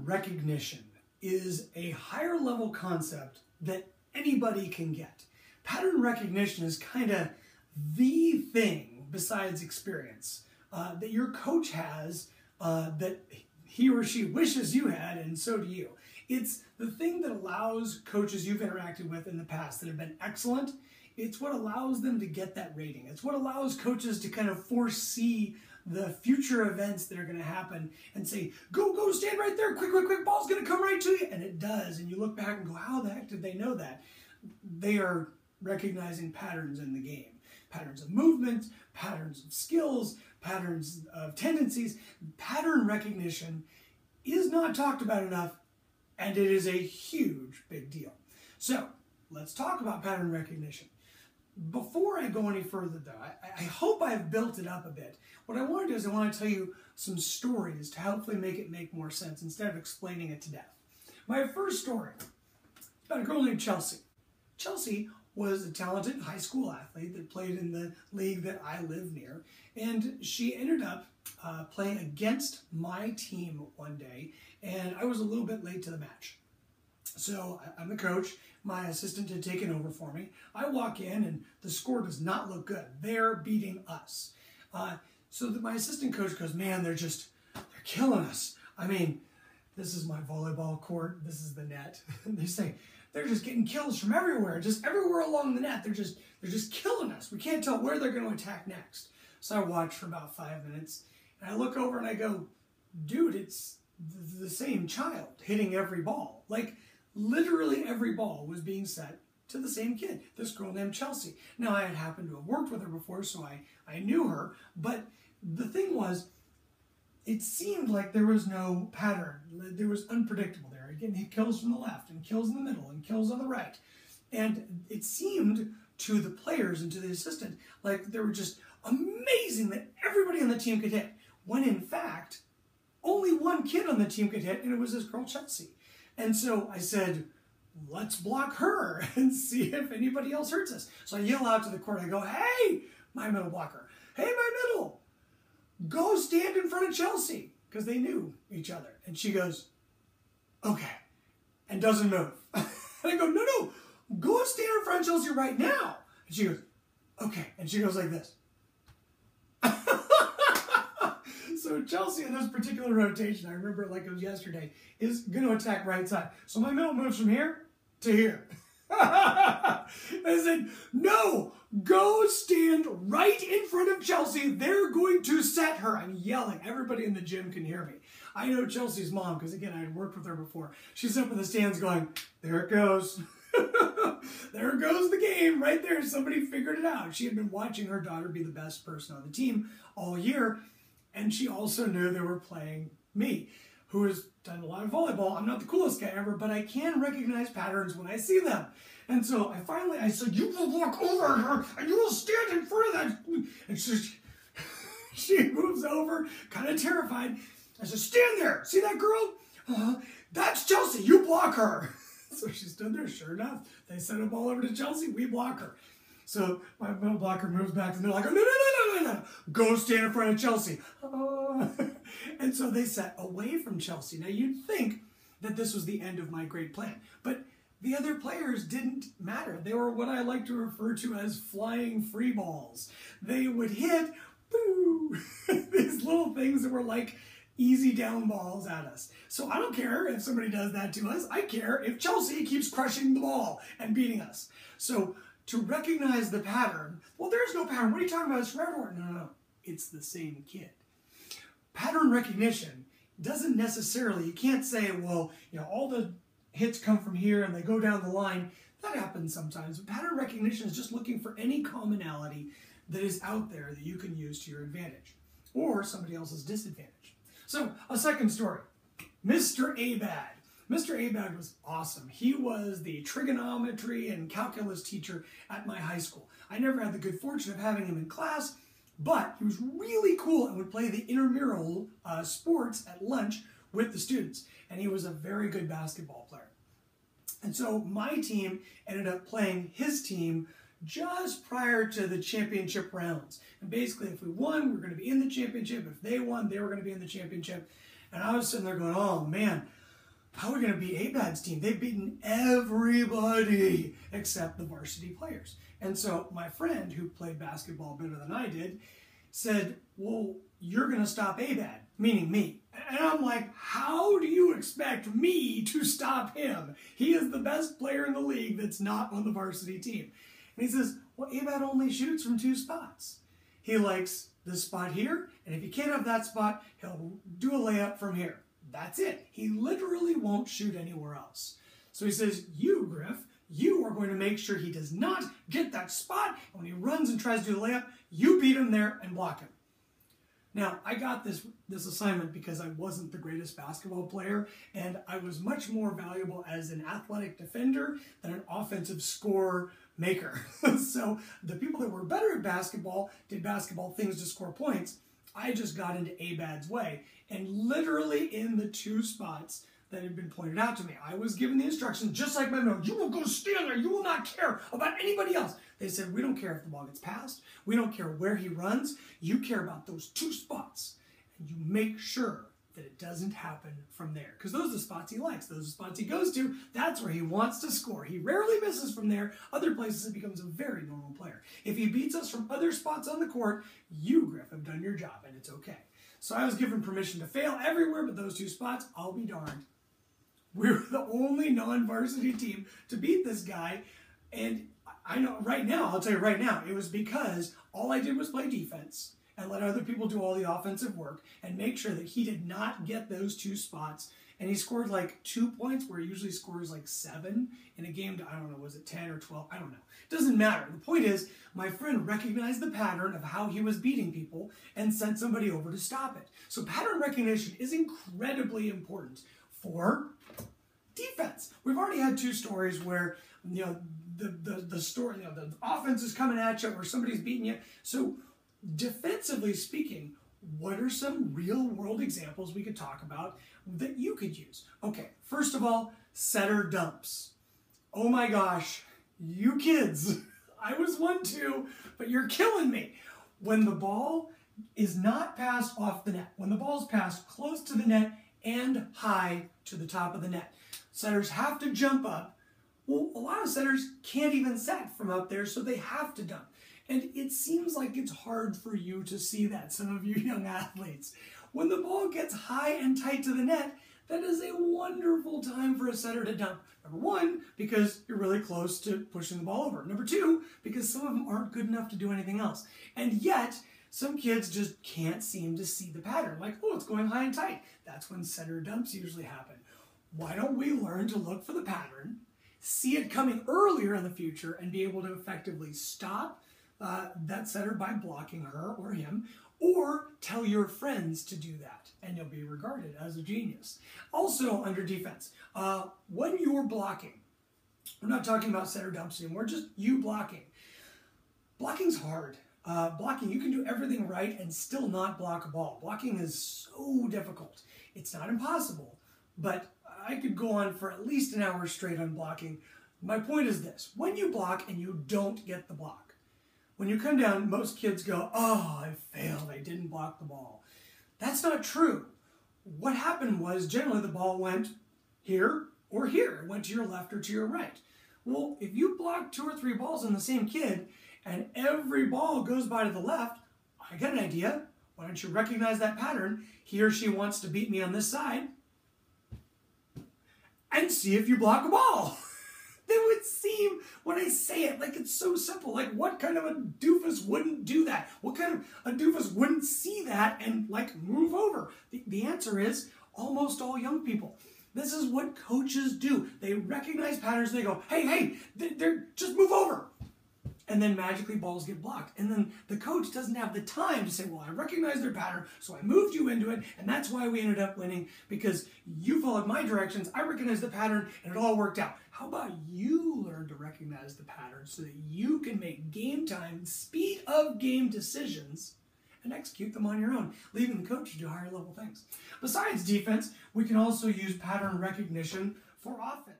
Pattern recognition is a higher level concept that anybody can get. Pattern recognition is kind of the thing besides experience that your coach has that he or she wishes you had, and so do you. It's the thing that allows coaches you've interacted with in the past that have been excellent. It's what allows them to get that rating. It's what allows coaches to kind of foresee the future events that are going to happen and say, go, stand right there, quick, ball's going to come right to you. And it does. And you look back and go, how the heck did they know that? They are recognizing patterns in the game. Patterns of movement, patterns of skills, patterns of tendencies. Pattern recognition is not talked about enough, and it is a huge, big deal. So let's talk about pattern recognition. Before I go any further, though, I hope I've built it up a bit. What I want to do is I want to tell you some stories to hopefully make it make more sense instead of explaining it to death. My first story is about a girl named Chelsea. Chelsea was a talented high school athlete that played in the league that I live near, and she ended up playing against my team one day, and I was a little bit late to the match. So I'm the coach. My assistant had taken over for me. I walk in, and the score does not look good. They're beating us. So my assistant coach goes, man, they're killing us. I mean, this is my volleyball court. This is the net. They say, they're just getting kills from everywhere. Just everywhere along the net. They're just killing us. We can't tell where they're going to attack next. So I watch for about 5 minutes, and I look over and I go, dude, it's the same child hitting every ball. Like, literally every ball was being set to the same kid, this girl named Chelsea. Now, I had happened to have worked with her before, so I knew her, but the thing was, it seemed like there was no pattern. There was unpredictable there. Again, he kills from the left, and kills in the middle, and kills on the right. And it seemed to the players and to the assistant like they were just amazing that everybody on the team could hit, when in fact, only one kid on the team could hit, and it was this girl, Chelsea. And so I said, let's block her and see if anybody else hurts us. So I yell out to the court. I go, hey, my middle blocker. Hey, my middle, go stand in front of Chelsea. Because they knew each other. And she goes, okay. And doesn't move. And I go, no, go stand in front of Chelsea right now. And she goes, okay. And she goes like this. So Chelsea in this particular rotation, I remember it like it was yesterday, is going to attack right side. So my middle moves from here to here. I said, no, go stand right in front of Chelsea. They're going to set her. I'm yelling. Everybody in the gym can hear me. I know Chelsea's mom, because again, I had worked with her before. She's up in the stands going, there it goes. There goes the game right there. Somebody figured it out. She had been watching her daughter be the best person on the team all year. And she also knew they were playing me, who has done a lot of volleyball. I'm not the coolest guy ever, but I can recognize patterns when I see them. And so I said, you will walk over her and you will stand in front of that. And she moves over, kind of terrified. I said, stand there. See that girl? That's Chelsea. You block her. So she stood there. Sure enough, they sent a ball over to Chelsea. We block her. So my middle blocker moves back to the middle. I go, no. Go stand in front of Chelsea. And so they sat away from Chelsea. Now you'd think that this was the end of my great plan, but the other players didn't matter. They were what I like to refer to as flying free balls. They would hit, boo, these little things that were like easy down balls at us. So I don't care if somebody does that to us. I care if Chelsea keeps crushing the ball and beating us. So to recognize the pattern, well, there's no pattern. What are you talking about? It's from everywhere. No. It's the same kid. Pattern recognition doesn't necessarily, you can't say, well, all the hits come from here and they go down the line. That happens sometimes. But pattern recognition is just looking for any commonality that is out there that you can use to your advantage or somebody else's disadvantage. So, a second story. Mr. Abad. Mr. Abad was awesome. He was the trigonometry and calculus teacher at my high school. I never had the good fortune of having him in class, but he was really cool and would play the intramural sports at lunch with the students. And he was a very good basketball player. And so my team ended up playing his team just prior to the championship rounds. And basically, if we won, we were going to be in the championship. If they won, they were going to be in the championship. And I was sitting there going, oh man, how are we going to beat A-Bad's team? They've beaten everybody except the varsity players. And so my friend, who played basketball better than I did, said, well, you're going to stop A-Bad, meaning me. And I'm like, how do you expect me to stop him? He is the best player in the league that's not on the varsity team. And he says, well, A-Bad only shoots from 2 spots. He likes this spot here, and if he can't have that spot, he'll do a layup from here. That's it. He literally won't shoot anywhere else. So he says, you, Griff, you are going to make sure he does not get that spot. And when he runs and tries to do the layup, you beat him there and block him. Now, I got this assignment because I wasn't the greatest basketball player, and I was much more valuable as an athletic defender than an offensive score maker. So the people that were better at basketball did basketball things to score points. I just got into A-Bad's way, and literally in the 2 spots that had been pointed out to me, I was given the instructions, just like my note, you will go stand there, you will not care about anybody else. They said, we don't care if the ball gets passed, we don't care where he runs, you care about those 2 spots, and you make sure that it doesn't happen from there. Because those are the spots he likes, those are the spots he goes to, that's where he wants to score. He rarely misses from there. Other places he becomes a very normal player. If he beats us from other spots on the court, you, Griff, have done your job, and it's okay. So I was given permission to fail everywhere but those 2 spots. I'll be darned. We were the only non-varsity team to beat this guy, and I know right now, I'll tell you right now, it was because all I did was play defense and let other people do all the offensive work and make sure that he did not get those 2 spots. And he scored like 2 points where he usually scores like 7 in a game to, I don't know, was it 10 or 12? I don't know. It doesn't matter. The point is, my friend recognized the pattern of how he was beating people and sent somebody over to stop it. So pattern recognition is incredibly important for defense. We've already had 2 stories where, you know, the offense is coming at you or somebody's beating you. So defensively speaking, what are some real world examples we could talk about that you could use? Okay, first of all, setter dumps. Oh my gosh, you kids, I was one too, but you're killing me. When the ball is not passed off the net, when the ball's passed close to the net and high to the top of the net, setters have to jump up. Well, a lot of setters can't even set from up there, so they have to dump. And it seems like it's hard for you to see that, some of you young athletes. When the ball gets high and tight to the net, that is a wonderful time for a setter to dump. Number 1, because you're really close to pushing the ball over. Number 2, because some of them aren't good enough to do anything else. And yet, some kids just can't seem to see the pattern. Like, oh, it's going high and tight. That's when setter dumps usually happen. Why don't we learn to look for the pattern, see it coming earlier in the future, and be able to effectively stop that setter by blocking her or him, or tell your friends to do that, and you'll be regarded as a genius. Also, under defense, when you're blocking, we're not talking about setter dumps anymore, just you blocking. Blocking's hard. Blocking, you can do everything right and still not block a ball. Blocking is so difficult. It's not impossible, but I could go on for at least an hour straight on blocking. My point is this: when you block and you don't get the block, when you come down, most kids go, oh, I failed, I didn't block the ball. That's not true. What happened was generally the ball went here or here. It went to your left or to your right. Well, if you block 2 or 3 balls on the same kid and every ball goes by to the left, I got an idea. Why don't you recognize that pattern? He or she wants to beat me on this side, and see if you block a ball. It would seem, when I say it, like it's so simple. Like, what kind of a doofus wouldn't do that? What kind of a doofus wouldn't see that and, like, move over? The answer is almost all young people. This is what coaches do. They recognize patterns, and they go, hey, they're just move over. And then magically balls get blocked. And then the coach doesn't have the time to say, well, I recognize their pattern, so I moved you into it, and that's why we ended up winning, because you followed my directions, I recognized the pattern, and it all worked out. How about you learn to recognize the pattern so that you can make game time, speed of game decisions, and execute them on your own, leaving the coach to do higher level things. Besides defense, we can also use pattern recognition for offense.